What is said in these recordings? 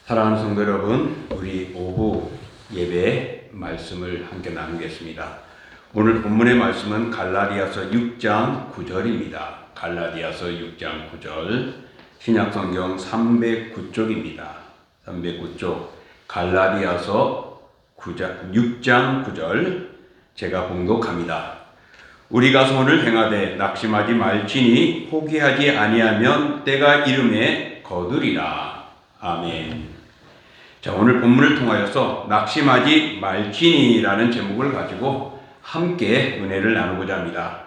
사랑하는 성도 여러분, 우리 오후 예배 말씀을 함께 나누겠습니다. 오늘 본문의 말씀은 갈라디아서 6장 9절입니다. 갈라디아서 6장 9절, 신약성경 309쪽입니다. 309쪽, 갈라디아서 6장 9절, 제가 봉독합니다. 우리가 선을 행하되 낙심하지 말지니 포기하지 아니하면 때가 이름에 거두리라. 아멘. 자, 오늘 본문을 통하여서 낙심하지 말지니라는 제목을 가지고 함께 은혜를 나누고자 합니다.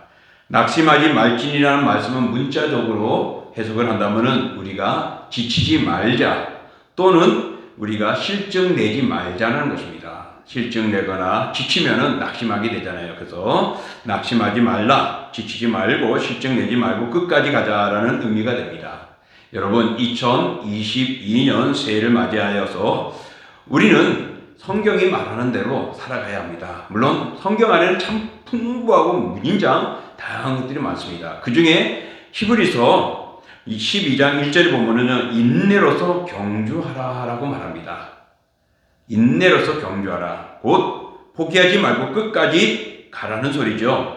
낙심하지 말지니라는 말씀은 문자적으로 해석을 한다면 우리가 지치지 말자 또는 우리가 실증 내지 말자는 것입니다. 실증 내거나 지치면은 낙심하게 되잖아요. 그래서 낙심하지 말라, 지치지 말고 실증 내지 말고 끝까지 가자라는 의미가 됩니다. 여러분, 2022년 새해를 맞이하여서 우리는 성경이 말하는 대로 살아가야 합니다. 물론 성경 안에는 참 풍부하고 무진장 다양한 것들이 많습니다. 그 중에 히브리서 12장 1절에 보면은 인내로서 경주하라라고 말합니다. 인내로서 경주하라. 곧 포기하지 말고 끝까지 가라는 소리죠.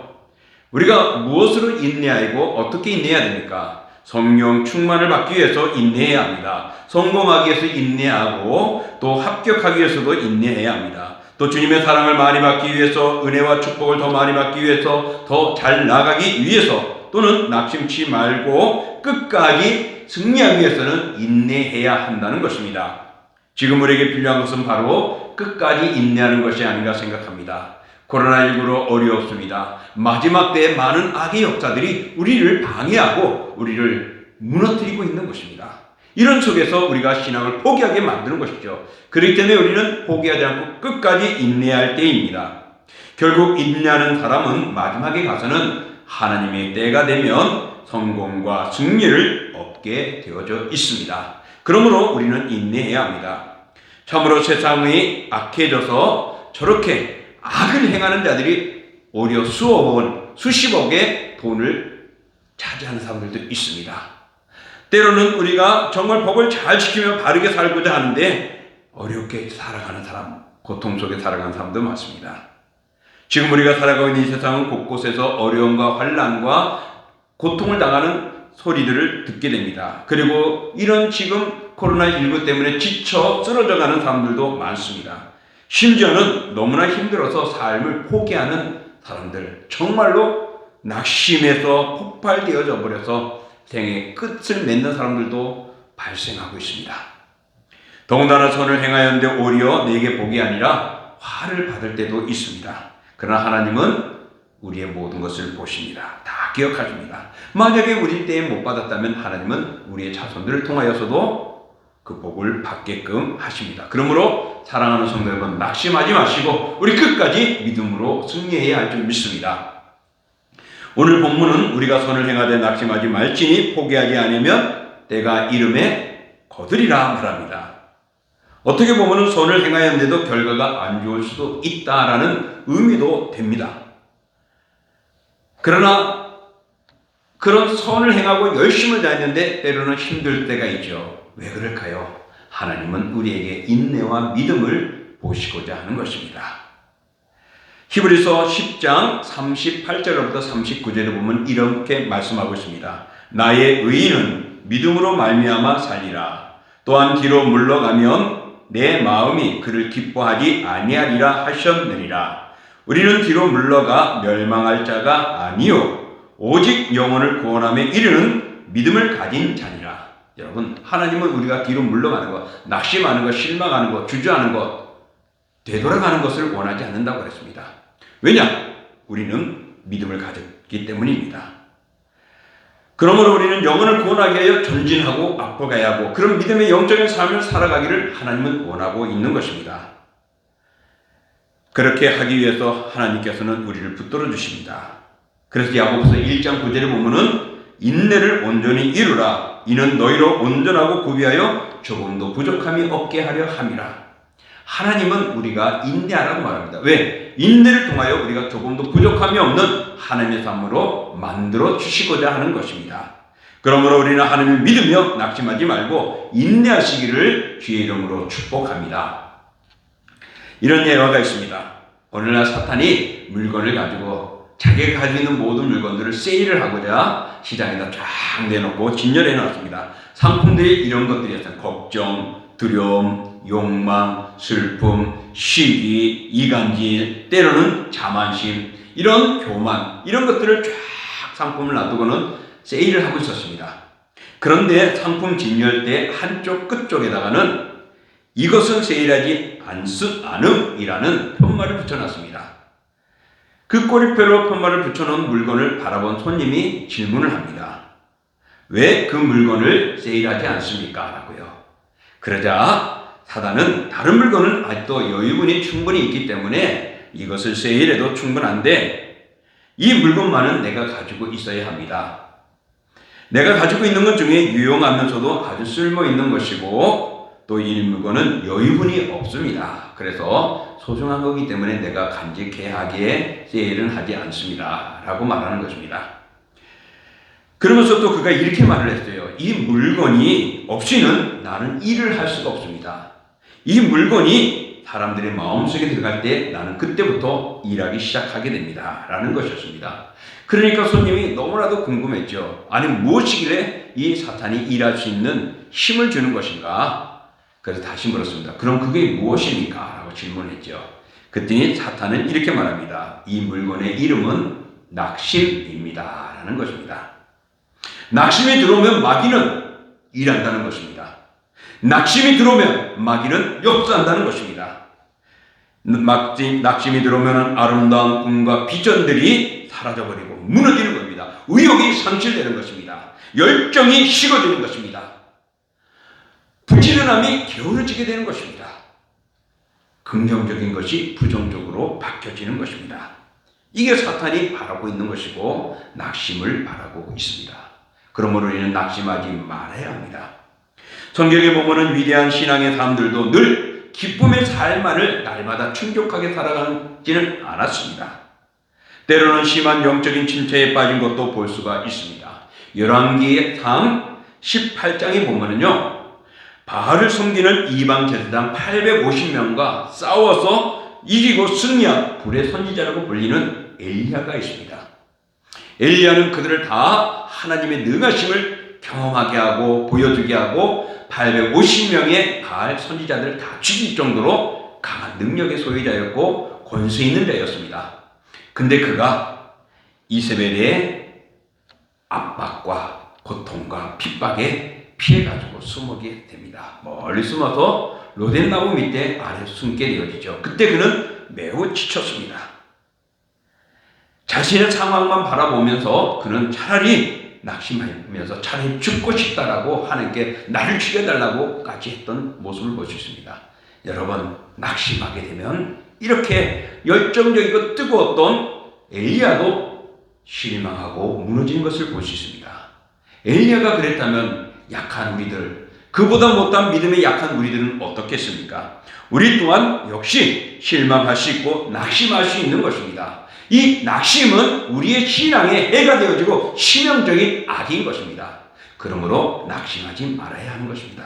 우리가 무엇으로 인내하고 어떻게 인내해야 됩니까? 성령 충만을 받기 위해서 인내해야 합니다. 성공하기 위해서 인내하고 또 합격하기 위해서도 인내해야 합니다. 또 주님의 사랑을 많이 받기 위해서, 은혜와 축복을 더 많이 받기 위해서, 더 잘 나가기 위해서, 또는 낙심치 말고 끝까지 승리하기 위해서는 인내해야 한다는 것입니다. 지금 우리에게 필요한 것은 바로 끝까지 인내하는 것이 아닌가 생각합니다. 코로나19로 어렵습니다. 마지막 때에 많은 악의 역사들이 우리를 방해하고 우리를 무너뜨리고 있는 것입니다. 이런 속에서 우리가 신앙을 포기하게 만드는 것이죠. 그렇기 때문에 우리는 포기하지 않고 끝까지 인내할 때입니다. 결국 인내하는 사람은 마지막에 가서는 하나님의 때가 되면 성공과 승리를 얻게 되어져 있습니다. 그러므로 우리는 인내해야 합니다. 참으로 세상이 악해져서 저렇게 악을 행하는 자들이 오히려 수십억의 돈을 차지하는 사람들도 있습니다. 때로는 우리가 정말 법을 잘 지키며 바르게 살고자 하는데 어렵게 살아가는 사람, 고통 속에 살아가는 사람도 많습니다. 지금 우리가 살아가고 있는 이 세상은 곳곳에서 어려움과 환난과 고통을 당하는 소리들을 듣게 됩니다. 그리고 이런 지금 코로나19 때문에 지쳐 쓰러져가는 사람들도 많습니다. 심지어는 너무나 힘들어서 삶을 포기하는 사람들, 정말로 낙심해서 폭발되어져 버려서 생의 끝을 맺는 사람들도 발생하고 있습니다. 더군다나 선을 행하였는데 오히려 내게 복이 아니라 화를 받을 때도 있습니다. 그러나 하나님은 우리의 모든 것을 보십니다. 다 기억하십니다. 만약에 우리 때에 못 받았다면 하나님은 우리의 자손들을 통하여서도 그 복을 받게끔 하십니다. 그러므로 사랑하는 성도 여러분, 낙심하지 마시고 우리 끝까지 믿음으로 승리해야 할 줄 믿습니다. 오늘 본문은 우리가 선을 행하되 낙심하지 말지니 포기하지 않으면 때가 이름에 거두리라 말합니다. 어떻게 보면 선을 행하였는데도 결과가 안 좋을 수도 있다라는 의미도 됩니다. 그러나 그런 선을 행하고 열심을 다했는데 때로는 힘들 때가 있죠. 왜 그럴까요? 하나님은 우리에게 인내와 믿음을 보시고자 하는 것입니다. 히브리서 10장 38절부터 39절에 보면 이렇게 말씀하고 있습니다. 나의 의인은 믿음으로 말미암아 살리라. 또한 뒤로 물러가면 내 마음이 그를 기뻐하지 아니하리라 하셨느니라. 우리는 뒤로 물러가 멸망할 자가 아니요 오직 영혼을 구원함에 이르는 믿음을 가진 자니라. 여러분, 하나님은 우리가 뒤로 물러가는 것, 낙심하는 것, 실망하는 것, 주저하는 것, 되돌아가는 것을 원하지 않는다고 그랬습니다. 왜냐? 우리는 믿음을 가졌기 때문입니다. 그러므로 우리는 영혼을 구원하기 위하여 전진하고 앞으로 가야 하고 그런 믿음의 영적인 삶을 살아가기를 하나님은 원하고 있는 것입니다. 그렇게 하기 위해서 하나님께서는 우리를 붙들어 주십니다. 그래서 야고보서 1장 9절에 보면은 인내를 온전히 이루라. 이는 너희로 온전하고 구비하여 조금도 부족함이 없게 하려 함이라. 하나님은 우리가 인내하라고 말합니다. 왜? 인내를 통하여 우리가 조금도 부족함이 없는 하나님의 삶으로 만들어 주시고자 하는 것입니다. 그러므로 우리는 하나님을 믿으며 낙심하지 말고 인내하시기를 주의 이름으로 축복합니다. 이런 예화가 있습니다. 오늘날 사탄이 물건을 가지고 자기가 가지고 있는 모든 물건들을 세일을 하고자 시장에다 쫙 내놓고 진열해 놨습니다. 상품들이 이런 것들이었어요. 걱정, 두려움, 욕망, 슬픔, 시기, 이간질, 때로는 자만심, 이런 교만, 이런 것들을 쫙 상품을 놔두고는 세일을 하고 있었습니다. 그런데 상품 진열 때 한쪽 끝쪽에다가는 이것은 세일하지 않음이라는 편말을 붙여놨습니다. 그 꼬리표로 편말을 붙여놓은 물건을 바라본 손님이 질문을 합니다. 왜 그 물건을 세일하지 않습니까? 라고요. 그러자 사단은 다른 물건은 아직도 여유분이 충분히 있기 때문에 이것을 세일해도 충분한데 이 물건만은 내가 가지고 있어야 합니다. 내가 가지고 있는 것 중에 유용하면서도 아주 쓸모있는 것이고 또 이 물건은 여유분이 없습니다. 그래서 소중한 거기 때문에 내가 간직해하기에 세일은 하지 않습니다. 라고 말하는 것입니다. 그러면서 또 그가 이렇게 말을 했어요. 이 물건이 없이는 나는 일을 할 수가 없습니다. 이 물건이 사람들의 마음속에 들어갈 때 나는 그때부터 일하기 시작하게 됩니다. 라는 것이었습니다. 그러니까 손님이 너무나도 궁금했죠. 아니 무엇이길래 이 사탄이 일할 수 있는 힘을 주는 것인가? 그래서 다시 물었습니다. 그럼 그게 무엇입니까? 라고 질문했죠. 그랬더니 사탄은 이렇게 말합니다. 이 물건의 이름은 낙심입니다. 라는 것입니다. 낙심이 들어오면 마귀는 일한다는 것입니다. 낙심이 들어오면 마귀는 역사한다는 것입니다. 낙심이 들어오면 아름다운 꿈과 비전들이 사라져버리고 무너지는 겁니다. 의욕이 상실되는 것입니다. 열정이 식어지는 것입니다. 부지런함이 게으러지게 되는 것입니다. 긍정적인 것이 부정적으로 바뀌어지는 것입니다. 이게 사탄이 바라고 있는 것이고 낙심을 바라고 있습니다. 그러므로 우리는 낙심하지 말아야 합니다. 성경에 보면은 위대한 신앙의 사람들도 늘 기쁨의 삶만을 날마다 충족하게 살아가지는 않았습니다. 때로는 심한 영적인 침체에 빠진 것도 볼 수가 있습니다. 열왕기상 18장에 보면은요, 바알을 섬기는 이방 제사장 850명과 싸워서 이기고 승리한 불의 선지자라고 불리는 엘리야가 있습니다. 엘리야는 그들을 다 하나님의 능하심을 경험하게 하고 보여주게 하고 850명의 바알 선지자들을 다 죽일 정도로 강한 능력의 소유자였고 권세 있는 자였습니다. 근데 그가 이세벨의 압박과 고통과 핍박에 피해가지고 숨게 됩니다. 멀리 숨어서 로덴나무 밑에 아래 숨게 되어지죠. 그때 그는 매우 지쳤습니다. 자신의 상황만 바라보면서 그는 차라리 낙심하면서 차라리 죽고 싶다라고 하나님께 나를 죽여달라고까지 했던 모습을 볼 수 있습니다. 여러분, 낙심하게 되면 이렇게 열정적이고 뜨거웠던 엘리야도 실망하고 무너지는 것을 볼 수 있습니다. 엘리야가 그랬다면 약한 우리들, 그보다 못한 믿음의 약한 우리들은 어떻겠습니까? 우리 또한 역시 실망할 수 있고 낙심할 수 있는 것입니다. 이 낙심은 우리의 신앙의 해가 되어지고 치명적인 악인 것입니다. 그러므로 낙심하지 말아야 하는 것입니다.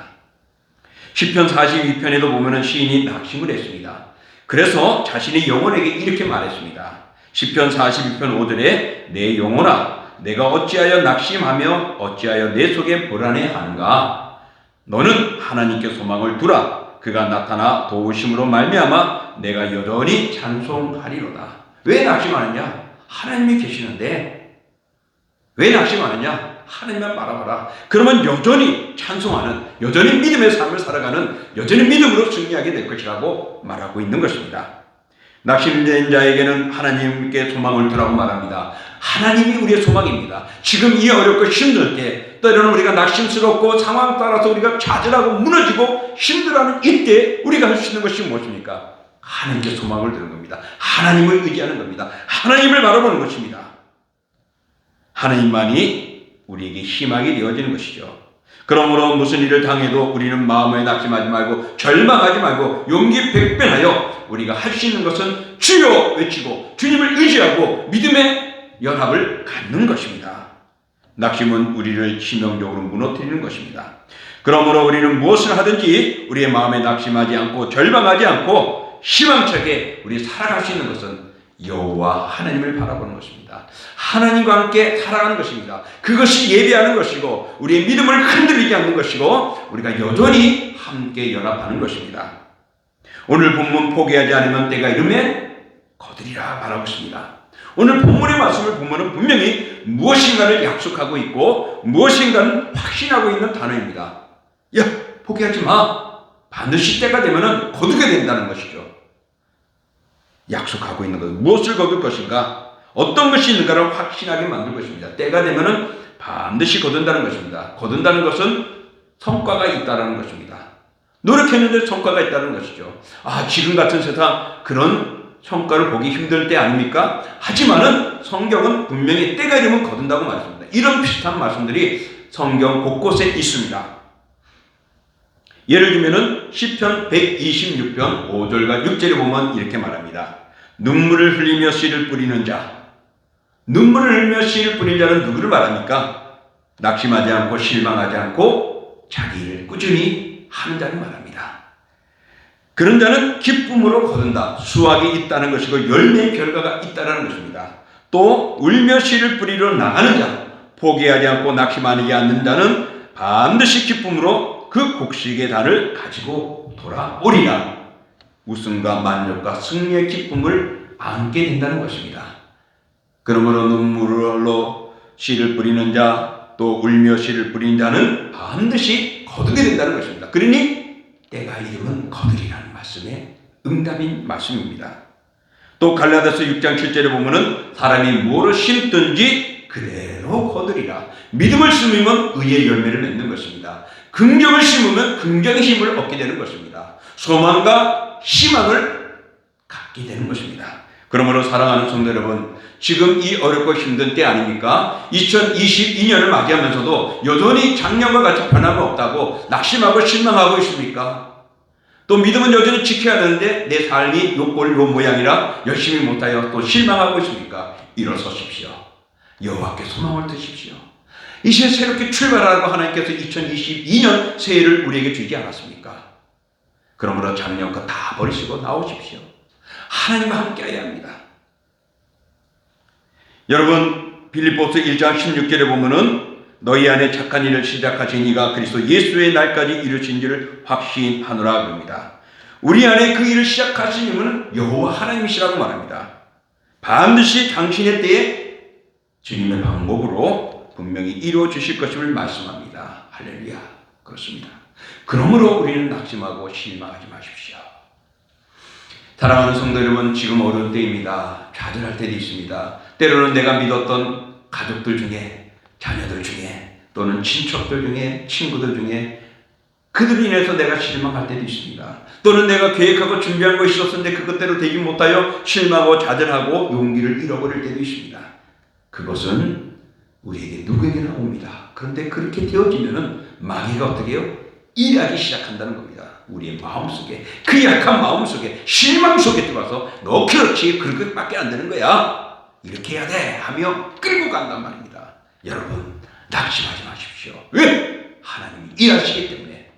시편 42편에도 보면은 시인이 낙심을 했습니다. 그래서 자신의 영혼에게 이렇게 말했습니다. 시편 42편 5절에 내 영혼아 내가 어찌하여 낙심하며 어찌하여 내 속에 불안해하는가? 너는 하나님께 소망을 두라. 그가 나타나 도우심으로 말미암아 내가 여전히 찬송하리로다. 왜 낙심하느냐? 하나님이 계시는데 왜 낙심하느냐? 하나님만 바라봐라. 그러면 여전히 찬송하는, 여전히 믿음의 삶을 살아가는, 여전히 믿음으로 승리하게 될 것이라고 말하고 있는 것입니다. 낙심된 자에게는 하나님께 소망을 두라고 말합니다. 하나님이 우리의 소망입니다. 지금 이 어렵고 힘들 때, 때로는 우리가 낙심스럽고 상황 따라서 우리가 좌절하고 무너지고 힘들어하는 이때 우리가 할 수 있는 것이 무엇입니까? 하나님께 소망을 두는 겁니다. 하나님을 의지하는 겁니다. 하나님을 바라보는 것입니다. 하나님만이 우리에게 희망이 되어지는 것이죠. 그러므로 무슨 일을 당해도 우리는 마음에 낙심하지 말고 절망하지 말고 용기 백변하여 우리가 할 수 있는 것은 주여 외치고 주님을 의지하고 믿음의 연합을 갖는 것입니다. 낙심은 우리를 치명적으로 무너뜨리는 것입니다. 그러므로 우리는 무엇을 하든지 우리의 마음에 낙심하지 않고 절망하지 않고 희망차게 우리 살아갈 수 있는 것은 여호와 하나님을 바라보는 것입니다. 하나님과 함께 살아가는 것입니다. 그것이 예배하는 것이고 우리의 믿음을 흔들리지 않는 것이고 우리가 여전히 함께 연합하는 것입니다. 오늘 본문 포기하지 않으면 때가 이르면 거두리라 말하고 있습니다. 오늘 본문의 말씀을 보면 분명히 무엇인가를 약속하고 있고 무엇인가는 확신하고 있는 단어입니다. 야, 포기하지 마. 반드시 때가 되면 거두게 된다는 것이죠. 약속하고 있는 것, 무엇을 거둘 것인가, 어떤 것이 있는가를 확신하게 만들 것입니다. 때가 되면 반드시 거둔다는 것입니다. 거둔다는 것은 성과가 있다는 것입니다. 노력했는데 성과가 있다는 것이죠. 지금 같은 세상 그런 성과를 보기 힘들 때 아닙니까? 하지만은 성경은 분명히 때가 이르면 거둔다고 말했습니다. 이런 비슷한 말씀들이 성경 곳곳에 있습니다. 예를 들면은 시편 126편 5절과 6절에 보면 이렇게 말합니다. 눈물을 흘리며 씨를 뿌리는 자. 눈물을 흘리며 씨를 뿌리는 자는 누구를 말합니까? 낙심하지 않고 실망하지 않고 자기 일을 꾸준히 하는 자를 말합니다. 그런 자는 기쁨으로 거둔다. 수확이 있다는 것이고 열매의 결과가 있다는 것입니다. 또 울며 씨를 뿌리러 나가는 자. 포기하지 않고 낙심하지 않는 자는 반드시 기쁨으로 그 곡식의 단을 가지고 돌아오리라. 웃음과 만족과 승리의 기쁨을 안게 된다는 것입니다. 그러므로 눈물로 씨를 뿌리는 자, 또 울며 씨를 뿌리는 자는 반드시 거두게 된다는 것입니다. 그러니 때가 이르면 거두리라는 말씀의 응답인 말씀입니다. 또 갈라디아서 6장 7절에 보면은 사람이 뭐를 심든지 그대로 거두리라. 믿음을 심으면 의의 열매를 맺는 것입니다. 긍정을 심으면 긍정의 힘을 얻게 되는 것입니다. 소망과 희망을 갖게 되는 것입니다. 그러므로 사랑하는 성도 여러분, 지금 이 어렵고 힘든 때 아닙니까? 2022년을 맞이하면서도 여전히 작년과 같이 변함이 없다고 낙심하고 실망하고 있습니까? 또 믿음은 여전히 지켜야 되는데 내 삶이 요 꼴 요 모양이라 열심히 못하여 또 실망하고 있습니까? 일어서십시오. 여호와께 소망을 드십시오. 이제 새롭게 출발하라고 하나님께서 2022년 새해를 우리에게 주지 않았습니까? 그러므로 작년 거 다 버리시고 나오십시오. 하나님과 함께해야 합니다. 여러분, 빌립보서 1장 16절에 보면은 너희 안에 착한 일을 시작하신 이가 그리스도 예수의 날까지 이루신 줄을 확신하노라 그럽니다. 우리 안에 그 일을 시작하신 이는 여호와 하나님이시라고 말합니다. 반드시 당신의 때에 주님의 방법으로 분명히 이루어 주실 것임을 말씀합니다. 할렐루야. 그렇습니다. 그러므로 우리는 낙심하고 실망하지 마십시오. 사랑하는 성도 여러분, 지금 어려운 때입니다. 좌절할 때도 있습니다. 때로는 내가 믿었던 가족들 중에, 자녀들 중에, 또는 친척들 중에, 친구들 중에 그들로 인해서 내가 실망할 때도 있습니다. 또는 내가 계획하고 준비한 것이 있었는데 그것대로 되지 못하여 실망하고 좌절하고 용기를 잃어버릴 때도 있습니다. 그것은 우리에게 누구에게나 옵니다. 그런데 그렇게 되어지면은 마귀가 어떻게 해요? 일하기 시작한다는 겁니다. 우리의 마음속에, 그 약한 마음속에, 실망 속에 들어와서 너 그렇지, 그렇게밖에 안 되는 거야, 이렇게 해야 돼 하며 끌고 간단 말입니다. 여러분, 낙심하지 마십시오. 왜? 하나님이 일하시기 때문에,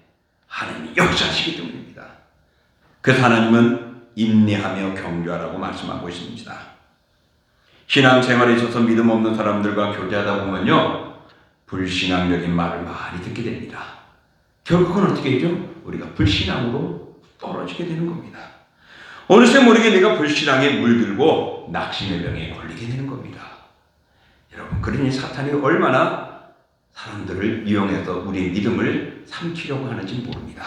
하나님이 역사하시기 때문입니다. 그래서 하나님은 인내하며 경주하라고 말씀하고 있습니다. 신앙생활에 있어서 믿음 없는 사람들과 교제하다 보면요, 불신앙적인 말을 많이 듣게 됩니다. 결국은 어떻게 되죠? 우리가 불신앙으로 떨어지게 되는 겁니다. 어느새 모르게 내가 불신앙에 물들고 낙심의 병에 걸리게 되는 겁니다. 여러분, 그러니 사탄이 얼마나 사람들을 이용해서 우리의 믿음을 삼키려고 하는지 모릅니다.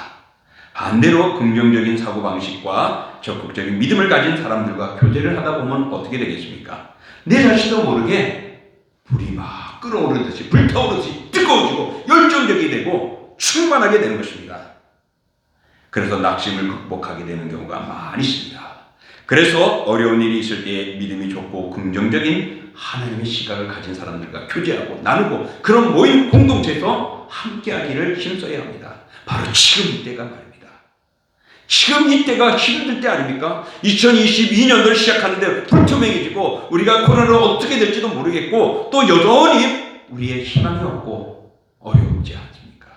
반대로 긍정적인 사고방식과 적극적인 믿음을 가진 사람들과 교제를 하다 보면 어떻게 되겠습니까? 내 자신도 모르게 불이 막 끓어오르듯이, 불타오르듯이 뜨거워지고 열정적이 되고 충만하게 되는 것입니다. 그래서 낙심을 극복하게 되는 경우가 많이 있습니다. 그래서 어려운 일이 있을 때 믿음이 좋고 긍정적인 하나님의 시각을 가진 사람들과 교제하고 나누고 그런 모임 공동체에서 함께하기를 힘써야 합니다. 바로 지금 이때가 말입니다. 지금 이때가 힘들 때 아닙니까? 2022년도를 시작하는데 불투명해지고 우리가 코로나로 어떻게 될지도 모르겠고 또 여전히 우리의 희망이 없고 어렵지 않습니까?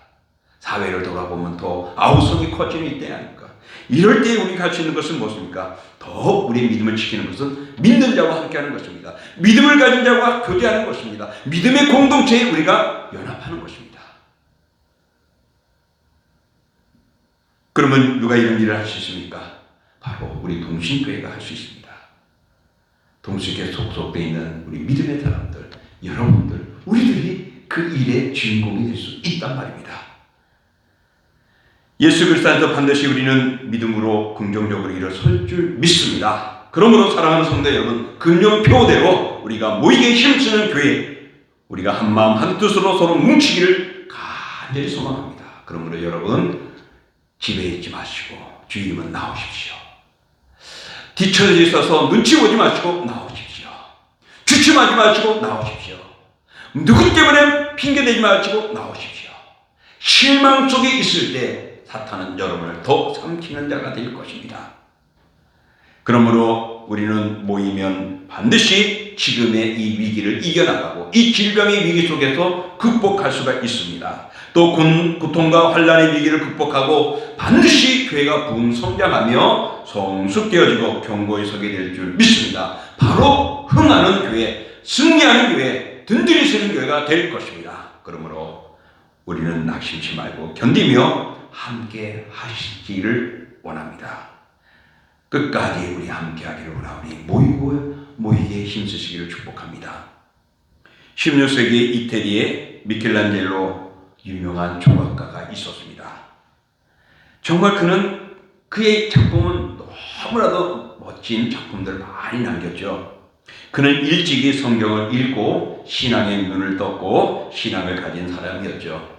사회를 돌아보면 더 아우성이 커지는 이때 아닙니까? 이럴 때 우리가 할 수 있는 것은 무엇입니까? 더욱 우리의 믿음을 지키는 것은 믿는 자와 함께하는 것입니다. 믿음을 가진 자와 교제하는 것입니다. 믿음의 공동체에 우리가 연합하는 것입니다. 그러면 누가 이런 일을 할 수 있습니까? 바로 우리 동신교회가 할 수 있습니다. 동신교회 속속되어 있는 우리 믿음의 사람들, 여러분들, 우리들이 그 일의 주인공이 될 수 있단 말입니다. 예수 그리스도 안에서 반드시 우리는 믿음으로 긍정적으로 일어설 줄 믿습니다. 그러므로 사랑하는 성도 여러분, 금년표대로 우리가 모이게 힘쓰는 교회, 우리가 한마음 한뜻으로 서로 뭉치기를 간절히 소망합니다. 그러므로 여러분, 집에 있지 마시고 주일이면 나오십시오. 뒤처져 있어서 눈치 보지 마시고 나오십시오. 주춤하지 마시고 나오십시오. 누구 때문에 핑계대지 마시고 나오십시오. 실망 속에 있을 때 사탄은 여러분을 더 삼키는 자가 될 것입니다. 그러므로 우리는 모이면 반드시 지금의 이 위기를 이겨나가고 이 질병의 위기 속에서 극복할 수가 있습니다. 또 고통과 환난의 위기를 극복하고 반드시 교회가 부흥성장하며 성숙되어지고 견고히 서게 될 줄 믿습니다. 바로 흥하는 교회, 승리하는 교회, 든든히 서는 교회가 될 것입니다. 그러므로 우리는 낙심치 말고 견디며 함께 하시기를 원합니다. 끝까지 우리 함께 하기를 원하오니 모이게 힘쓰시기를 축복합니다. 16세기 이태리에 미켈란젤로 유명한 조각가가 있었습니다. 정말 그의 작품은 너무나도 멋진 작품들을 많이 남겼죠. 그는 일찍이 성경을 읽고 신앙의 눈을 떴고 신앙을 가진 사람이었죠.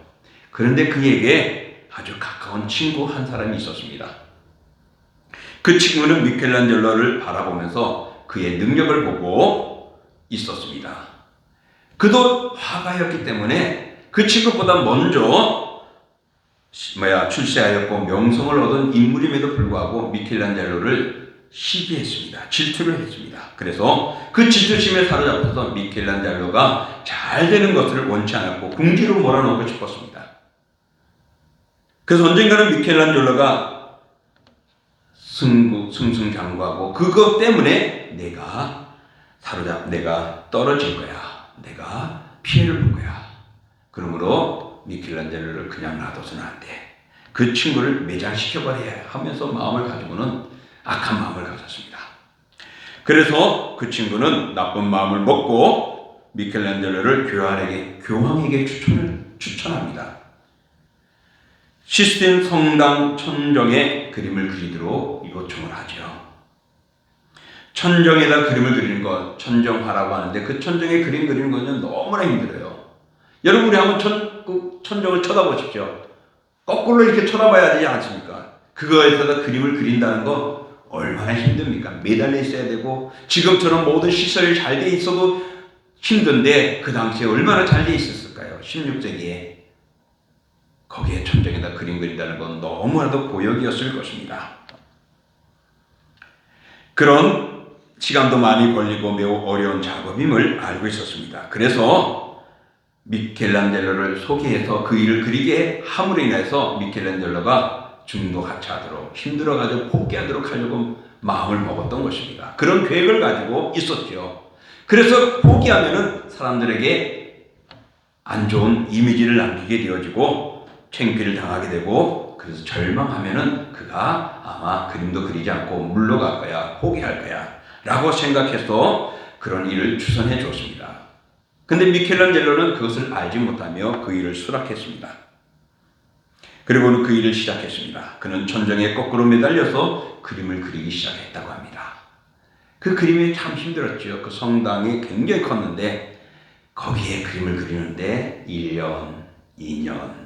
그런데 그에게 아주 가까운 친구 한 사람이 있었습니다. 그 친구는 미켈란젤로를 바라보면서 그의 능력을 보고 있었습니다. 그도 화가였기 때문에 그 친구보다 먼저 출세하였고 명성을 얻은 인물임에도 불구하고 미켈란젤로를 시기했습니다. 질투를 했습니다. 그래서 그 질투심에 사로잡혀서 미켈란젤로가 잘 되는 것을 원치 않았고 궁지로 몰아넣고 싶었습니다. 그래서 언젠가는 미켈란젤로가 승승장구하고 그것 때문에 내가 떨어질 거야. 내가 피해를 볼 거야. 그러므로 미켈란젤로를 그냥 놔둬서는 안 돼. 그 친구를 매장시켜버려야 하면서 마음을 가지고는 악한 마음을 가졌습니다. 그래서 그 친구는 나쁜 마음을 먹고 미켈란젤로를 교황에게 추천합니다. 시스틴 성당 천정에 그림을 그리도록 요청을 하죠. 천정에다 그림을 그리는 것, 천정하라고 하는데 그 천정에 그림 그리는 것은 너무나 힘들어요. 여러분 우리 한번 천정을 쳐다보십시오. 거꾸로 이렇게 쳐다봐야 되지 않습니까? 그거에다가 그림을 그린다는 거 얼마나 힘듭니까? 매달려 있어야 되고 지금처럼 모든 시설이 잘 돼 있어도 힘든데 그 당시에 얼마나 잘 돼 있었을까요? 16세기에. 거기에 천정에다 그림 그린다는 건 너무나도 고역이었을 것입니다. 그런 시간도 많이 걸리고 매우 어려운 작업임을 알고 있었습니다. 그래서 미켈란젤로를 소개해서 그 일을 그리게 함으로 인해서 미켈란젤로가 중도 하차하도록 힘들어가지고 포기하도록 하려고 마음을 먹었던 것입니다. 그런 계획을 가지고 있었죠. 그래서 포기하면은 사람들에게 안 좋은 이미지를 남기게 되어지고 창피를 당하게 되고 그래서 절망하면은 그가 아마 그림도 그리지 않고 물러갈 거야, 포기할 거야 라고 생각해서 그런 일을 추선해 줬습니다. 근데 미켈란젤로는 그것을 알지 못하며 그 일을 수락했습니다. 그리고는 그 일을 시작했습니다. 그는 천정에 거꾸로 매달려서 그림을 그리기 시작했다고 합니다. 그 그림이 참 힘들었죠. 그 성당이 굉장히 컸는데 거기에 그림을 그리는데 1년, 2년,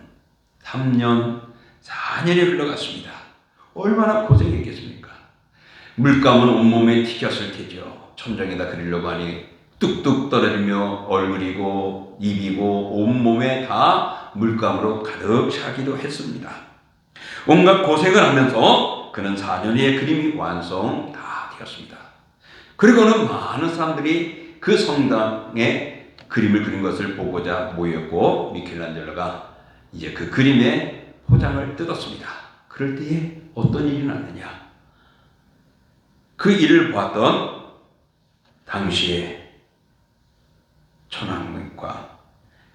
3년, 4년이 흘러갔습니다. 얼마나 고생했겠습니까? 물감은 온몸에 튀겼을 테죠. 천정에다 그리려고 하니 뚝뚝 떨어지며 얼굴이고 입이고 온몸에 다 물감으로 가득 차기도 했습니다. 온갖 고생을 하면서 그는 4년 후에 그림이 완성 다 되었습니다. 그리고는 많은 사람들이 그 성당에 그림을 그린 것을 보고자 모였고 미켈란젤로가 이제 그 그림의 포장을 뜯었습니다. 그럴 때에 어떤 일이 났느냐? 그 일을 보았던 당시의 천황과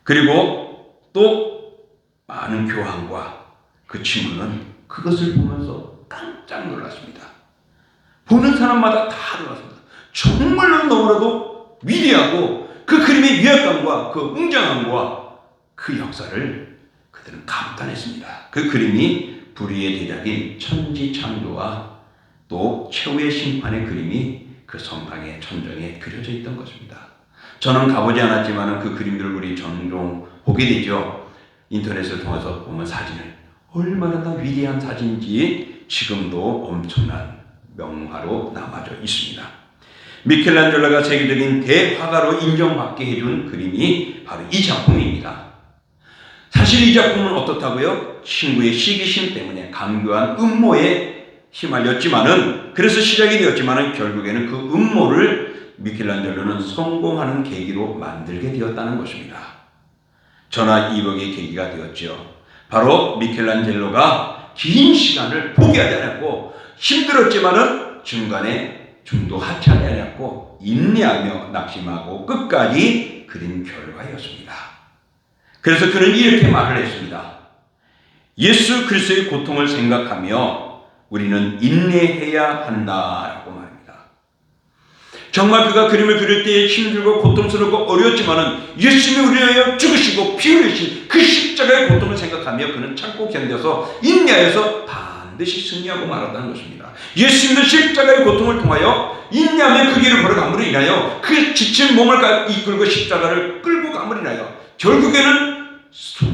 그리고 또 많은 교황과 그 친구는 그것을 보면서 깜짝 놀랐습니다. 보는 사람마다 다 놀랐습니다. 정말로 너무나도 위대하고 그 그림의 위압감과 그 웅장함과 그 역사를 그들은 감탄했습니다. 그 그림이 불의의 대작인 천지창조와 또 최후의 심판의 그림이 그 성당의 천정에 그려져 있던 것입니다. 저는 가보지 않았지만 그 그림들을 우리 종종 보게 되죠. 인터넷을 통해서 보면 사진을 얼마나 다 위대한 사진인지 지금도 엄청난 명화로 남아져 있습니다. 미켈란젤로가 세계적인 대화가로 인정받게 해준 그림이 바로 이 작품입니다. 사실 이 작품은 어떻다고요? 친구의 시기심 때문에 강교한 음모에 휘말렸지만은 그래서 시작이 되었지만은 결국에는 그 음모를 미켈란젤로는 성공하는 계기로 만들게 되었다는 것입니다. 전화 200의 계기가 되었죠. 바로 미켈란젤로가 긴 시간을 포기하지 않았고 힘들었지만은 중간에 중도 하차하지 않았고 인내하며 낙심하고 끝까지 그린 결과였습니다. 그래서 그는 이렇게 말을 했습니다. 예수 그리스도의 고통을 생각하며 우리는 인내해야 한다라고 말합니다. 정말 그가 그림을 그릴 때 힘들고 고통스럽고 어려웠지만은 예수님이 우리를 위하여 죽으시고 피 흘리신 그 십자가의 고통을 생각하며 그는 참고 견뎌서 인내하여서 반드시 승리하고 말았다는 것입니다. 예수님도 십자가의 고통을 통하여 인내하며 그 길을 걸어감으로 인하여 그 지친 몸을 이끌고 십자가를 끌고 감으로 인하여 결국에는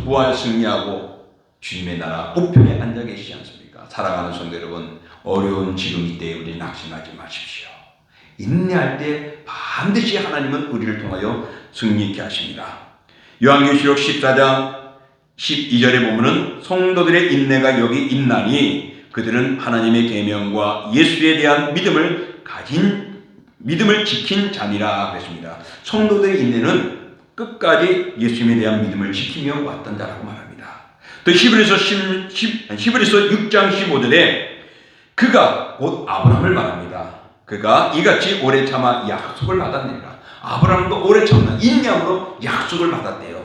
부활 승리하고 주님의 나라 우편에 앉아 계시지 않습니까? 사랑하는 성도 여러분, 어려운 지금 이때에 우리 낙심하지 마십시오. 인내할 때 반드시 하나님은 우리를 통하여 승리케 하십니다. 요한계시록 14장 12절에 보면은 성도들의 인내가 여기 있나니 그들은 하나님의 계명과 예수에 대한 믿음을 지킨 자니라 그랬습니다. 성도들의 인내는 끝까지 예수님에 대한 믿음을 지키며 왔던 자라고 말합니다. 또 히브리서 6장 15절에 그가 곧 아브라함을 말합니다. 그가 이같이 오래 참아 약속을 받았느니라. 아브라함도 오래 참는 인내함으로 약속을 받았대요.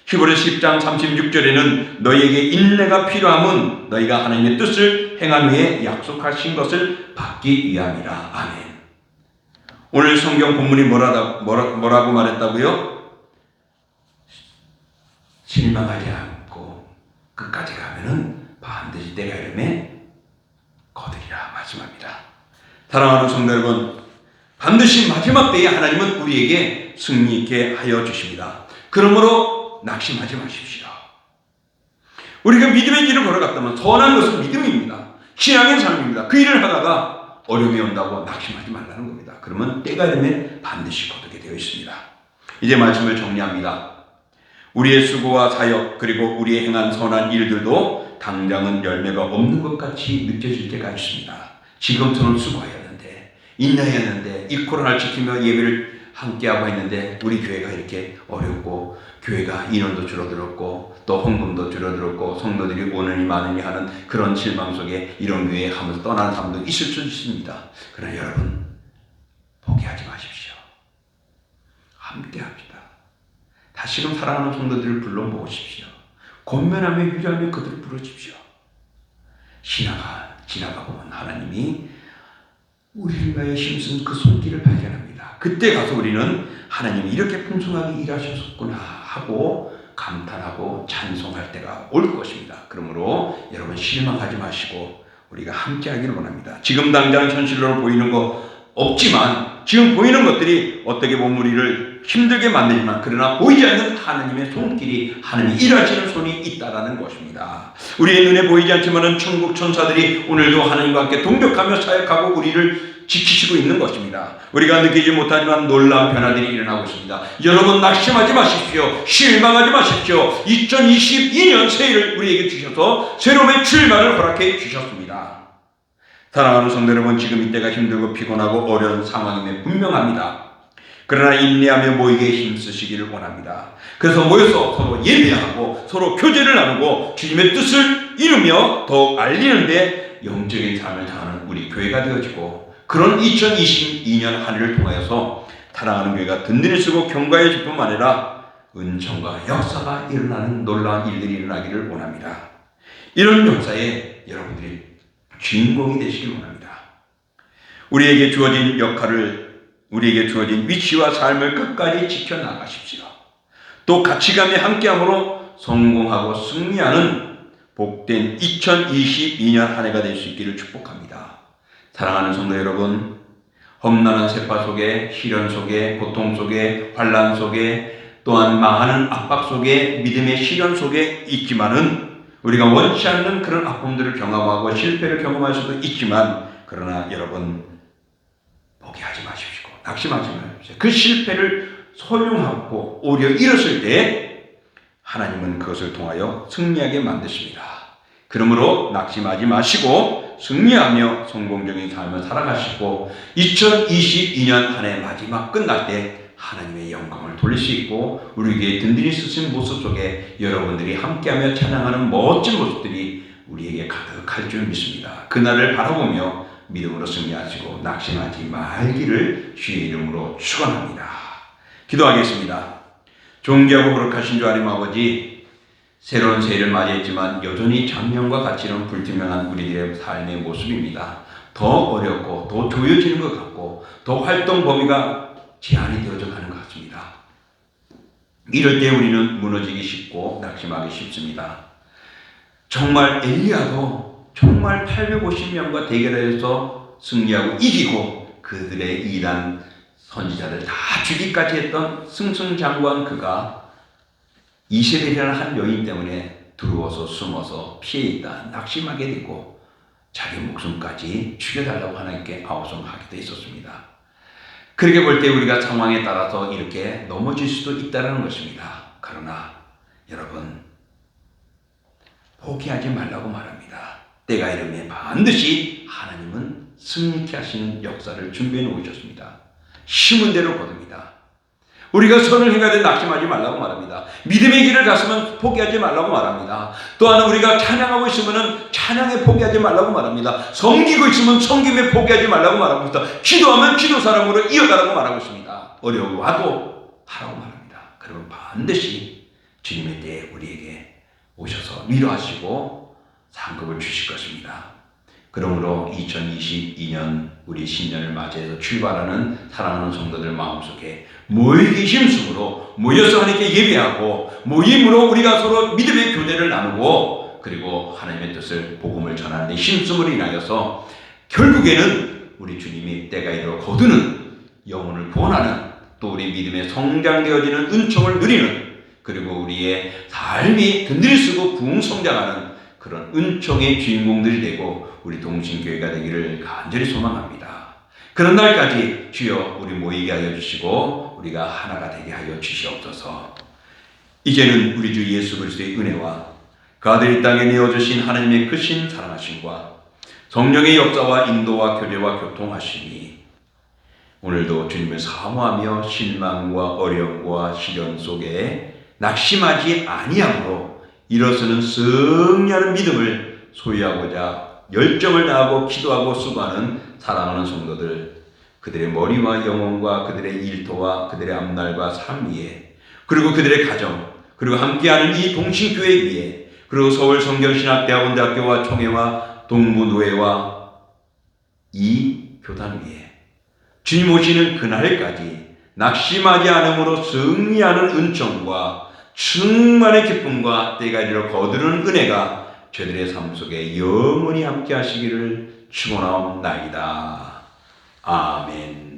히브리서 10장 36절에는 너희에게 인내가 필요함은 너희가 하나님의 뜻을 행한 후에 약속하신 것을 받기 위함이라. 아멘. 오늘 성경 본문이 뭐라고 말했다고요? 실망하지 않고 끝까지 가면은 반드시 때가 이름에 거두리라 말씀합니다. 사랑하는 성도 여러분, 반드시 마지막 때에 하나님은 우리에게 승리 있게 하여 주십니다. 그러므로 낙심하지 마십시오. 우리가 믿음의 길을 걸어갔다면 선한 것은 믿음입니다. 신앙의 삶입니다. 그 일을 하다가 어려움이 온다고 낙심하지 말라는 겁니다. 그러면 때가 되면 반드시 거두게 되어 있습니다. 이제 말씀을 정리합니다. 우리의 수고와 사역 그리고 우리의 행한 선한 일들도 당장은 열매가 없는 것 같이 느껴질 때가 있습니다. 지금처럼 수고하였는데 인내했는데 이 코로나를 지키며 예배를 함께하고 했는데 우리 교회가 이렇게 어렵고 교회가 인원도 줄어들었고 또 헌금도 줄어들었고 성도들이 오느니 마느니 하는 그런 실망 속에 이런 교회 하면서 떠나는 사람도 있을 수 있습니다. 그러나 여러분 포기하지 마십시오. 함께합시다. 다시금 사랑하는 성도들을 불러 모으십시오. 권면하며 휴자하며 그들을 부르십시오. 지나가 보면 하나님이 우리를 위하여 힘쓴 그 손길을 발견합니다. 그때 가서 우리는 하나님이 이렇게 풍성하게 일하셨구나 하고 감탄하고 찬송할 때가 올 것입니다. 그러므로 여러분 실망하지 마시고 우리가 함께하기를 원합니다. 지금 당장 현실로 보이는 거 없지만 지금 보이는 것들이 어떻게 보면 우리를 힘들게 만들지만 그러나 보이지 않는 하나님의 손길이 하나님이 일하시는 손이 있다라는 것입니다. 우리의 눈에 보이지 않지만 천국 천사들이 오늘도 하나님과 함께 동력하며 사역하고 우리를 지키시고 있는 것입니다. 우리가 느끼지 못하지만 놀라운 변화들이 일어나고 있습니다. 여러분 낙심하지 마십시오. 실망하지 마십시오. 2022년 새해를 우리에게 주셔서 새로움의 출발을 허락해 주셨습니다. 사랑하는 성도 여러분, 지금 이때가 힘들고 피곤하고 어려운 상황임에 분명합니다. 그러나 인내하며 모이게 힘쓰시기를 원합니다. 그래서 모여서 서로 예배하고 서로 교제를 나누고 주님의 뜻을 이루며 더욱 알리는데 영적인 삶을 다하는 우리 교회가 되어지고, 그런 2022년 한 해를 통하여서 사랑하는 교회가 든든히 쓰고 경과해질 뿐만 아니라 은총과 역사가 일어나는 놀라운 일들이 일어나기를 원합니다. 이런 역사에 여러분들이 주인공이 되시길 원합니다. 우리에게 주어진 역할을, 우리에게 주어진 위치와 삶을 끝까지 지켜나가십시오. 또 같이가며 함께함으로 성공하고 승리하는 복된 2022년 한 해가 될 수 있기를 축복합니다. 사랑하는 성도 여러분, 험난한 세파 속에, 시련 속에, 고통 속에, 환난 속에, 또한 망하는 압박 속에, 믿음의 시련 속에 있지만은 우리가 원치 않는 그런 아픔들을 경험하고 실패를 경험할 수도 있지만, 그러나 여러분 포기하지 마십시오. 낙심하지 마십시오. 그 실패를 소용하고 오히려 잃었을 때 하나님은 그것을 통하여 승리하게 만드십니다. 그러므로 낙심하지 마시고 승리하며 성공적인 삶을 살아가시고 2022년 한 해 마지막 끝날 때 하나님의 영광을 돌릴 수 있고 우리에게 든든히 쓰신 모습 속에 여러분들이 함께하며 찬양하는 멋진 모습들이 우리에게 가득할 줄 믿습니다. 그날을 바라보며 믿음으로 승리하시고 낙심하지 말기를 주의 이름으로 축원합니다. 기도하겠습니다. 존귀하고 거룩하신 주 하나님 아버지, 새로운 새해를 맞이했지만 여전히 작년과 같이는 불투명한 우리들의 삶의 모습입니다. 더 어렵고 더 조여지는 것 같고 더 활동 범위가 제한이 되어져 가는 것 같습니다. 이럴 때 우리는 무너지기 쉽고 낙심하기 쉽습니다. 정말 엘리야도 정말 850명과 대결해서 승리하고 이기고 그들의 일한 선지자들 다 죽이기까지 했던 승승장구한 그가 이세벨이라는 한 여인 때문에 두려워서 숨어서 피해 있다 낙심하게 되고 자기 목숨까지 죽여달라고 하나님께 아우성하기도 했었습니다. 그렇게 볼 때 우리가 상황에 따라서 이렇게 넘어질 수도 있다는 것입니다. 그러나 여러분 포기하지 말라고 말합니다. 때가 이르면 반드시 하나님은 승리케 하시는 역사를 준비해 놓으셨습니다. 심은 대로 거둡니다. 우리가 선을 행해야 돼 낙심하지 말라고 말합니다. 믿음의 길을 갔으면 포기하지 말라고 말합니다. 또한 우리가 찬양하고 있으면 찬양에 포기하지 말라고 말합니다. 섬기고 있으면 섬김에 포기하지 말라고 말하고 있습니다. 기도하면 기도 사람으로 이어가라고 말하고 있습니다. 어려워도 하라고 말합니다. 그러면 반드시 주님의 때에 우리에게 오셔서 위로하시고 상급을 주실 것입니다. 그러므로 2022년 우리 신년을 맞이해서 출발하는 사랑하는 성도들 마음속에 모이기 힘쓰므로 모여서 하나님께 예배하고 모임으로 우리가 서로 믿음의 교제를 나누고 그리고 하나님의 뜻을 복음을 전하는 데 힘쓰므로 인하여서 결국에는 우리 주님이 때가 이르러 거두는 영혼을 구원하는 또 우리 믿음의 성장되어지는 은총을 누리는 그리고 우리의 삶이 든든히 쓰고 부흥성장하는 그런 은총의 주인공들이 되고 우리 동신교회가 되기를 간절히 소망합니다. 그런 날까지 주여 우리 모이게 하여 주시고 우리가 하나가 되게 하여 주시옵소서. 이제는 우리 주 예수 그리스도의 은혜와 그 아들 이 땅에 내어주신 하나님의 크신 사랑하심과 성령의 역사와 인도와 교제와 교통하심이 오늘도 주님을 사모하며 실망과 어려움과 시련 속에 낙심하지 아니함으로 일어서는 승리하는 믿음을 소유하고자 열정을 다하고 기도하고 수고하는 사랑하는 성도들, 그들의 머리와 영혼과 그들의 일터와 그들의 앞날과 삶 위에 그리고 그들의 가정 그리고 함께하는 이 동신교회 위에 그리고 서울 성경신학대학원대학교와 총회와 동부노회와 이 교단 위에 주님 오시는 그날까지 낙심하지 않음으로 승리하는 은총과 충만의 기쁨과 때가 이르러 거두는 은혜가 저들의 삶 속에 영원히 함께 하시기를 축원하옵나이다. 아멘.